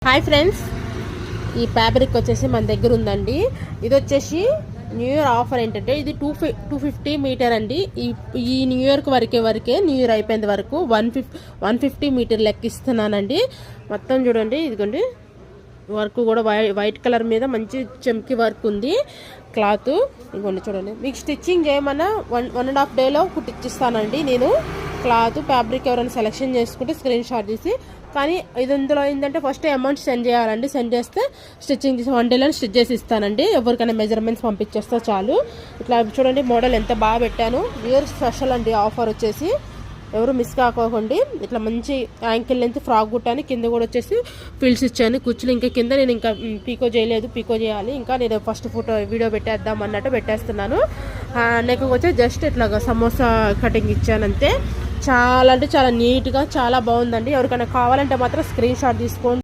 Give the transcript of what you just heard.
Hi friends, ఈ fabric వచ్చేసి మన దగ్గర ఉందండి. ఇది వచ్చేసి న్యూ ఇయర్ ఆఫర్ ఏంటంటే ఇది 250 మీటర్ అండి. ఈ న్యూ ఇయర్కి వరకే న్యూ ఇయర్ అయిపోయేంత వరకు 150 మీటర్ లెక్కిస్తున్నానండి. మొత్తం చూడండి, ఇదిగోండి వర్క్ కూడా వైట్ కలర్ మీద మంచి చెంకి వర్క్ ఉంది. క్లాత్ ఇదిగోండి చూడండి. మీకు స్టిచ్చింగ్ చేయమన్నా 1.5 డేలో కుట్టిచ్చిస్తానండి నేను. క్లాత్ ఫ్యాబ్రిక్ ఎవరైనా సెలెక్షన్ చేసుకుంటే స్క్రీన్ షాట్ తీసి, కానీ ఇందులో ఏంటంటే ఫస్ట్ అమౌంట్ సెండ్ చేయాలండి. సెండ్ చేస్తే స్టిచ్చింగ్ చేసి 1 డేలో స్టిచ్ చేసి ఇస్తానండి. ఎవరికైనా మెజర్మెంట్స్ పంపించేస్తే చాలు. ఇట్లా చూడండి, మోడల్ ఎంత బాగా పెట్టాను. న్యూ స్పెషల్ అండి ఆఫర్ వచ్చేసి, ఎవరు మిస్ కాకోకండి. ఇట్లా మంచి యాంకిల్ లెంత్ ఫ్రాక్ కుట్టాను. కింద కూడా వచ్చేసి ఫిల్స్ ఇచ్చాను కుచ్చులు. ఇంకా కింద నేను ఇంకా పీకో చేయలేదు, పీకో చేయాలి. ఇంకా నేను ఫస్ట్ వీడియో పెట్టేద్దాం అన్నట్టు పెట్టేస్తున్నాను. నెక్ వచ్చి జస్ట్ ఇట్లాగా సమోసా కటింగ్ ఇచ్చాను అంతే. చాలా అంటే చాలా నీట్గా చాలా బాగుందండి. ఎవరికైనా కావాలంటే మాత్రం స్క్రీన్ షాట్ తీసుకోండి.